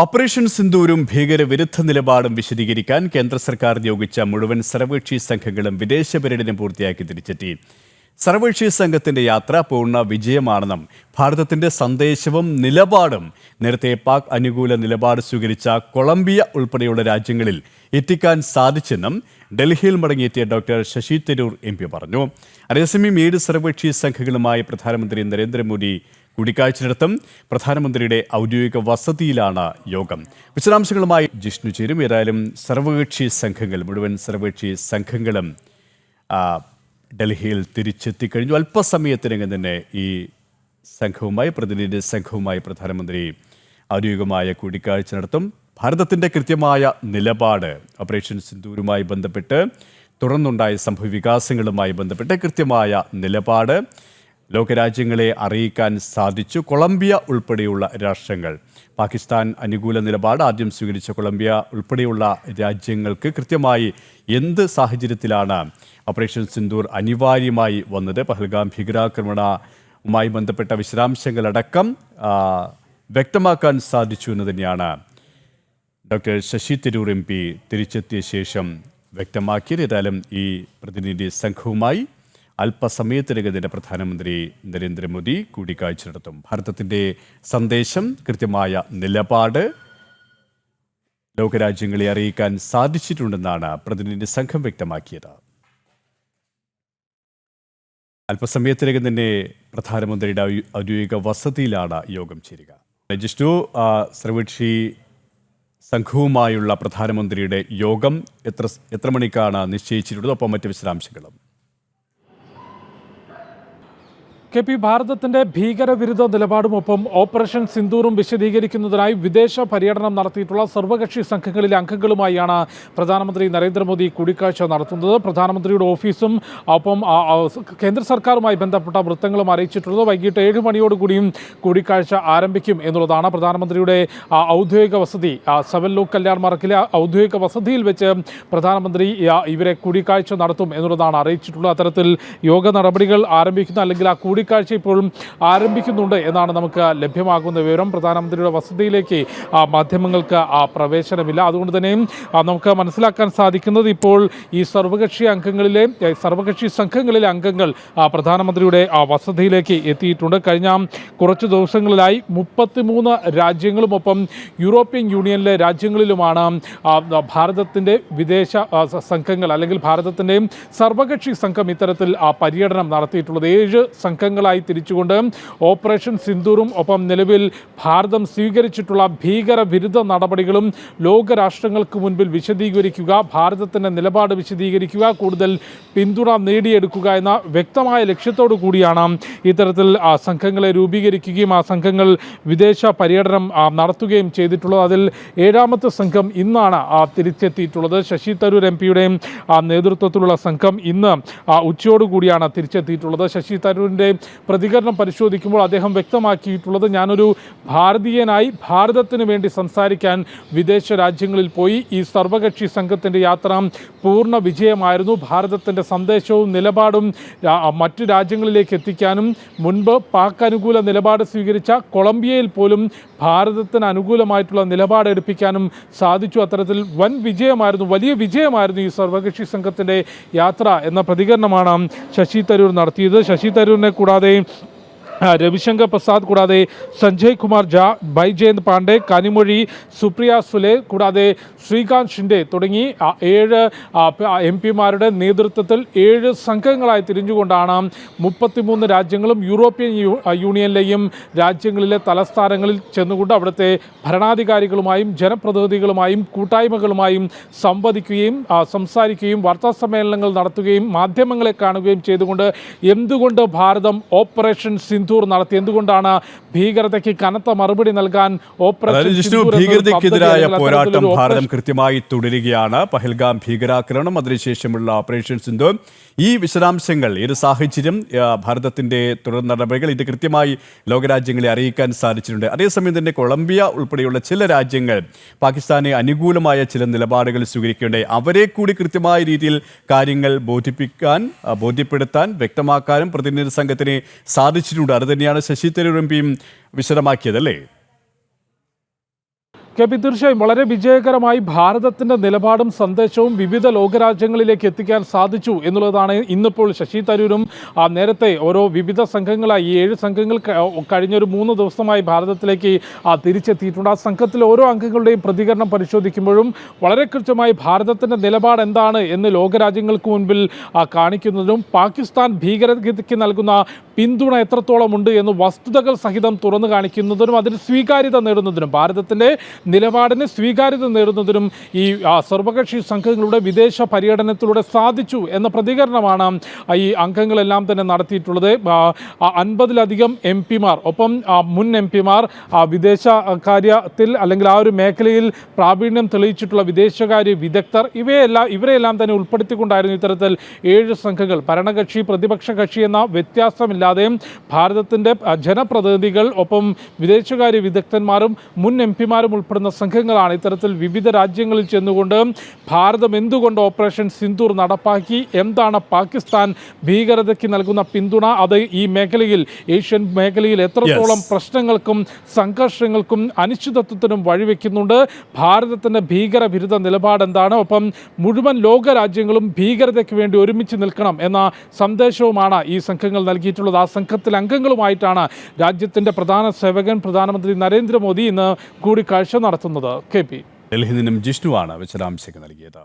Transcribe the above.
Operation സിന്ദൂരും ഭീകരവിരുദ്ധ നിലപാടും വിശദീകരിക്കാൻ കേന്ദ്ര സർക്കാർ നിയോഗിച്ച മുഴുവൻ സർവകക്ഷി സംഘങ്ങളും വിദേശ പര്യടനം പൂർത്തിയാക്കി തിരിച്ചെത്തി. സർവകക്ഷി സംഘത്തിന്റെ യാത്ര പൂർണ്ണ വിജയമാണെന്നും ഭാരതത്തിന്റെ സന്ദേശവും നിലപാടും നേരത്തെ പാക് അനുകൂല നിലപാട് സ്വീകരിച്ച കൊളംബിയ ഉൾപ്പെടെയുള്ള രാജ്യങ്ങളിൽ എത്തിക്കാൻ സാധിച്ചെന്നും ഡൽഹിയിൽ മടങ്ങിയെത്തിയ ഡോക്ടർ ശശി തരൂർ MP പറഞ്ഞു. അതേസമയം 7 സർവകക്ഷി സംഘങ്ങളുമായി പ്രധാനമന്ത്രി നരേന്ദ്രമോദി കൂടിക്കാഴ്ച നടത്തും. പ്രധാനമന്ത്രിയുടെ ഔദ്യോഗിക വസതിയിലാണ് യോഗം. വിശദാംശങ്ങളുമായി ജിഷ്ണു ചേരും. ഏതായാലും മുഴുവൻ സർവകക്ഷി സംഘങ്ങളും ഡൽഹിയിൽ തിരിച്ചെത്തിക്കഴിഞ്ഞു. അല്പസമയത്തിനകം തന്നെ ഈ പ്രതിനിധി സംഘവുമായി പ്രധാനമന്ത്രി ഔദ്യോഗികമായ കൂടിക്കാഴ്ച നടത്തും. ഭാരതത്തിൻ്റെ കൃത്യമായ നിലപാട് ഓപ്പറേഷൻ സിന്ദൂരുമായി ബന്ധപ്പെട്ട് തുടർന്നുണ്ടായ സംഭവ വികാസങ്ങളുമായി ബന്ധപ്പെട്ട് കൃത്യമായ നിലപാട് ലോകരാജ്യങ്ങളെ അറിയിക്കാൻ സാധിച്ചു. കൊളംബിയ ഉൾപ്പെടെയുള്ള രാഷ്ട്രങ്ങൾ പാകിസ്ഥാൻ അനുകൂല നിലപാട് ആദ്യം സ്വീകരിച്ച കൊളംബിയ ഉൾപ്പെടെയുള്ള രാജ്യങ്ങൾക്ക് കൃത്യമായി എന്ത് സാഹചര്യത്തിലാണ് ഓപ്പറേഷൻ സിന്ദൂർ അനിവാര്യമായി വന്നത്, പഹൽഗാം ഭീകരാക്രമണവുമായി ബന്ധപ്പെട്ട വിശദാംശങ്ങളടക്കം വ്യക്തമാക്കാൻ സാധിച്ചു എന്ന് തന്നെയാണ് ഡോക്ടർ ശശി തരൂർ MP തിരിച്ചെത്തിയ ശേഷം വ്യക്തമാക്കിയത്. ഏതായാലും ഈ പ്രതിനിധി സംഘവുമായി അല്പസമയത്തിനകം തന്നെ പ്രധാനമന്ത്രി നരേന്ദ്രമോദി കൂടിക്കാഴ്ച നടത്തും. ഭാരതത്തിൻ്റെ സന്ദേശം, കൃത്യമായ നിലപാട് ലോകരാജ്യങ്ങളെ അറിയിക്കാൻ സാധിച്ചിട്ടുണ്ടെന്നാണ് പ്രതിനിധി സംഘം വ്യക്തമാക്കിയത്. അല്പസമയത്തിനകം തന്നെ പ്രധാനമന്ത്രിയുടെ ഔദ്യോഗിക വസതിയിലാണ് യോഗം ചേരുക. ജിഷ്ണു, സർവകക്ഷി സംഘവുമായുള്ള പ്രധാനമന്ത്രിയുടെ യോഗം എത്ര മണിക്കാണ് നിശ്ചയിച്ചിട്ടുള്ളത്? ഒപ്പം മറ്റ് വിശദാംശങ്ങളും. KP, ഭാരതത്തിന്റെ ഭീകരവിരുദ്ധ നിലപാടുമൊപ്പം ഓപ്പറേഷൻ സിന്ദൂറും വിശദീകരിക്കുന്നതിനായി വിദേശ പര്യടനം നടത്തിയിട്ടുള്ള സർവകക്ഷി സംഘങ്ങളിലെ അംഗങ്ങളുമായാണ് പ്രധാനമന്ത്രി നരേന്ദ്രമോദി കൂടിക്കാഴ്ച നടത്തുന്നത്. പ്രധാനമന്ത്രിയുടെ ഓഫീസും ഒപ്പം കേന്ദ്ര സർക്കാരുമായി ബന്ധപ്പെട്ട വൃത്തങ്ങളും അറിയിച്ചിട്ടുള്ളത് വൈകിട്ട് 7 മണിയോടുകൂടിയും കൂടിക്കാഴ്ച ആരംഭിക്കും എന്നുള്ളതാണ്. പ്രധാനമന്ത്രിയുടെ ഔദ്യോഗിക വസതി സവല്ലൂക്ക് കല്യാൺ മാർക്കിലെ ഔദ്യോഗിക വസതിയിൽ വെച്ച് പ്രധാനമന്ത്രി ഇവരെ കൂടിക്കാഴ്ച നടത്തും എന്നുള്ളതാണ് അറിയിച്ചിട്ടുള്ളത്. അത്തരത്തിൽ യോഗ നടപടികൾ ആരംഭിക്കുന്ന അല്ലെങ്കിൽ ആ കൂടിക്കാഴ്ച ഇപ്പോഴും ആരംഭിക്കുന്നുണ്ട് എന്നാണ് നമുക്ക് ലഭ്യമാകുന്ന വിവരം. പ്രധാനമന്ത്രിയുടെ വസതിയിലേക്ക് മാധ്യമങ്ങൾക്ക് പ്രവേശനമില്ല. അതുകൊണ്ട് തന്നെ നമുക്ക് മനസ്സിലാക്കാൻ സാധിക്കുന്നത് ഇപ്പോൾ ഈ സർവകക്ഷി സംഘങ്ങളിലെ അംഗങ്ങൾ പ്രധാനമന്ത്രിയുടെ വസതിയിലേക്ക് എത്തിയിട്ടുണ്ട്. കഴിഞ്ഞ കുറച്ച് ദിവസങ്ങളിലായി 33 രാജ്യങ്ങളും ഒപ്പം യൂറോപ്യൻ യൂണിയനിലെ രാജ്യങ്ങളിലുമാണ് ഭാരതത്തിൻ്റെ വിദേശ സംഘങ്ങൾ അല്ലെങ്കിൽ ഭാരതത്തിൻ്റെ സർവകക്ഷി സംഘം ഇത്തരത്തിൽ പര്യടനം നടത്തിയിട്ടുള്ളത്. 7 സംഘങ്ങളായി തിരിച്ചുകൊണ്ട് ഓപ്പറേഷൻ സിന്ദൂറും ഒപ്പം നിലവിൽ ഭാരതം സ്വീകരിച്ചിട്ടുള്ള ഭീകരവിരുദ്ധ നടപടികളും ലോകരാഷ്ട്രങ്ങൾക്ക് മുൻപിൽ വിശദീകരിക്കുക, ഭാരതത്തിൻ്റെ നിലപാട് വിശദീകരിക്കുക, കൂടുതൽ പിന്തുണ നേടിയെടുക്കുക എന്ന വ്യക്തമായ ലക്ഷ്യത്തോടു കൂടിയാണ് ഇത്തരത്തിൽ സംഘങ്ങളെ രൂപീകരിക്കുകയും ആ സംഘങ്ങൾ വിദേശ പര്യടനം നടത്തുകയും ചെയ്തിട്ടുള്ളത്. അതിൽ 7ാമത്തെ സംഘം ഇന്നാണ് തിരിച്ചെത്തിയിട്ടുള്ളത്. ശശി തരൂർ MPയുടെ നേതൃത്വത്തിലുള്ള സംഘം ഇന്ന് ഉച്ചയോടുകൂടിയാണ് തിരിച്ചെത്തിയിട്ടുള്ളത്. ശശി തരൂരിൻ്റെ പ്രതികരണം പരിശോധിക്കുമ്പോൾ അദ്ദേഹം വ്യക്തമാക്കിയിട്ടുള്ളത്, ഞാനൊരു ഭാരതീയനായി ഭാരതത്തിന് വേണ്ടി സംസാരിക്കാൻ വിദേശ രാജ്യങ്ങളിൽ പോയി. ഈ സർവകക്ഷി സംഘത്തിൻ്റെ യാത്ര പൂർണ്ണ വിജയമായിരുന്നു. ഭാരതത്തിൻ്റെ സന്ദേശവും നിലപാടും മറ്റു രാജ്യങ്ങളിലേക്ക് എത്തിക്കാനും മുൻപ് പാക് അനുകൂല നിലപാട് സ്വീകരിച്ച കൊളംബിയയിൽ പോലും ഭാരതത്തിന് അനുകൂലമായിട്ടുള്ള നിലപാട് എടുപ്പിക്കാനും സാധിച്ചു. അത്തരത്തിൽ വലിയ വിജയമായിരുന്നു ഈ സർവകക്ഷി സംഘത്തിൻ്റെ യാത്ര എന്ന പ്രതികരണമാണ് ശശി തരൂർ നടത്തിയത്. ശശി തരൂരിനെ കൂടാതെ രവിശങ്കർ പ്രസാദ്, കൂടാതെ സഞ്ജയ് കുമാർ ജാ, ബൈജയന്ത് പാണ്ഡെ, കനിമൊഴി, സുപ്രിയ സുലെ, കൂടാതെ ശ്രീകാന്ത് ഷിൻഡെ തുടങ്ങി 7 MPമാരുടെ നേതൃത്വത്തിൽ 7 സംഘങ്ങളായി തിരിഞ്ഞുകൊണ്ടാണ് 33 രാജ്യങ്ങളും യൂറോപ്യൻ യൂണിയനിലെയും രാജ്യങ്ങളിലെ തലസ്ഥാനങ്ങളിൽ ചെന്നുകൊണ്ട് അവിടുത്തെ ഭരണാധികാരികളുമായും ജനപ്രതിനിധികളുമായും കൂട്ടായ്മകളുമായും സംസാരിക്കുകയും വാർത്താസമ്മേളനങ്ങൾ നടത്തുകയും മാധ്യമങ്ങളെ കാണുകയും ചെയ്തുകൊണ്ട് എന്തുകൊണ്ട് ഭാരതം ഓപ്പറേഷൻ സിന്ദൂർ നടത്തി, എന്തുകൊണ്ടാണ് ഭീകരതയ്ക്ക് കനത്ത മറുപടി നൽകാൻ ഭീകരതയ്ക്കെതിരായ പോരാട്ടം ഭാരതം കൃത്യമായി തുടരുകയാണ്. പഹൽഗാം ഭീകരാക്രമണം, അതിനുശേഷമുള്ള ഓപ്പറേഷൻ സിന്ദൂർ, ഈ വിശദാംശങ്ങൾ, ഈ ഒരു സാഹചര്യം, ഭാരതത്തിൻ്റെ തുടർ നടപടികൾ, ഇത് കൃത്യമായി ലോകരാജ്യങ്ങളെ അറിയിക്കാൻ സാധിച്ചിട്ടുണ്ട്. അതേസമയം തന്നെ കൊളംബിയ ഉൾപ്പെടെയുള്ള ചില രാജ്യങ്ങൾ പാകിസ്ഥാനെ അനുകൂലമായ ചില നിലപാടുകൾ സ്വീകരിക്കേണ്ടായി. അവരെ കൂടി കൃത്യമായ രീതിയിൽ കാര്യങ്ങൾ ബോധ്യപ്പെടുത്താൻ വ്യക്തമാക്കാനും പ്രതിനിധി സംഘത്തിന് സാധിച്ചിട്ടുണ്ട്. അത് തന്നെയാണ് ശശി തരൂർ MPയും വിശദമാക്കിയതല്ലേ? കെ.പി. തീർച്ചയായും വളരെ വിജയകരമായി ഭാരതത്തിൻ്റെ നിലപാടും സന്ദേശവും വിവിധ ലോകരാജ്യങ്ങളിലേക്ക് എത്തിക്കാൻ സാധിച്ചു എന്നുള്ളതാണ് ഇന്നിപ്പോൾ ശശി തരൂരും നേരത്തെ ഓരോ വിവിധ സംഘങ്ങളായി 7 സംഘങ്ങൾ കഴിഞ്ഞൊരു 3 ദിവസമായി ഭാരതത്തിലേക്ക് തിരിച്ചെത്തിയിട്ടുണ്ട്. ആ സംഘത്തിലെ ഓരോ അംഗങ്ങളുടെയും പ്രതികരണം പരിശോധിക്കുമ്പോഴും വളരെ കൃത്യമായി ഭാരതത്തിൻ്റെ നിലപാട് എന്താണ് എന്ന് ലോകരാജ്യങ്ങൾക്ക് മുൻപിൽ കാണിക്കുന്നതിനും പാകിസ്ഥാൻ ഭീകരതയ്ക്ക് നൽകുന്ന പിന്തുണ എത്രത്തോളം ഉണ്ട് എന്ന് വസ്തുതകൾ സഹിതം തുറന്നു കാണിക്കുന്നതിനും അതിന് സ്വീകാര്യത നേടുന്നതിനും ഭാരതത്തിൻ്റെ നിലപാടിന് സ്വീകാര്യത നേടുന്നതിനും ഈ സർവകക്ഷി സംഘങ്ങളുടെ വിദേശ പര്യടനത്തിലൂടെ സാധിച്ചു എന്ന പ്രതികരണമാണ് ഈ അംഗങ്ങളെല്ലാം തന്നെ നടത്തിയിട്ടുള്ളത്. 50-ലധികം MP-മാർ ഒപ്പം മുൻ MP-മാർ വിദേശ കാര്യത്തിൽ അല്ലെങ്കിൽ ആ ഒരു മേഖലയിൽ പ്രാവീണ്യം തെളിയിച്ചിട്ടുള്ള വിദേശകാര്യ വിദഗ്ധർ ഇവരെയെല്ലാം തന്നെ ഉൾപ്പെടുത്തിക്കൊണ്ടായിരുന്നു ഇത്തരത്തിൽ 7 സംഘങ്ങൾ ഭരണകക്ഷി പ്രതിപക്ഷ കക്ഷി എന്ന വ്യത്യാസമില്ലാതെ ഭാരതത്തിൻ്റെ ജനപ്രതിനിധികൾ ഒപ്പം വിദേശകാര്യ വിദഗ്ധന്മാരും മുൻ MP-മാരും ഉൾപ്പെടുന്ന സംഘങ്ങളാണ് ഇത്തരത്തിൽ വിവിധ രാജ്യങ്ങളിൽ ചെന്നുകൊണ്ട് ഭാരതം എന്തുകൊണ്ട് ഓപ്പറേഷൻ സിന്ദൂർ നടപ്പാക്കി, എന്താണ് പാകിസ്ഥാൻ ഭീകരതയ്ക്ക് നൽകുന്ന പിന്തുണ, അത് ഈ മേഖലയിൽ ഏഷ്യൻ മേഖലയിൽ എത്രത്തോളം പ്രശ്നങ്ങൾക്കും സംഘർഷങ്ങൾക്കും അനിശ്ചിതത്വത്തിനും വഴിവെക്കുന്നുണ്ട്, ഭാരതത്തിൻ്റെ ഭീകരവിരുദ്ധ നിലപാട് എന്താണ്, ഒപ്പം മുഴുവൻ ലോകരാജ്യങ്ങളും ഭീകരതയ്ക്ക് വേണ്ടി ഒരുമിച്ച് നിൽക്കണം എന്ന സന്ദേശവുമാണ് ഈ സംഘങ്ങൾ നൽകിയിട്ടുള്ളത്. ആ സംഘത്തിൽ അംഗങ്ങളുമായിട്ടാണ് രാജ്യത്തിൻ്റെ പ്രധാന സേവകൻ പ്രധാനമന്ത്രി നരേന്ദ്രമോദി ഇന്ന് കൂടിക്കാഴ്ച നടത്തുന്നത്. കെ.പി. ഡൽഹിയിൽ നിന്നും ജിഷ്ണുവാണ് വിശദാംശങ്ങൾ നൽകിയത്.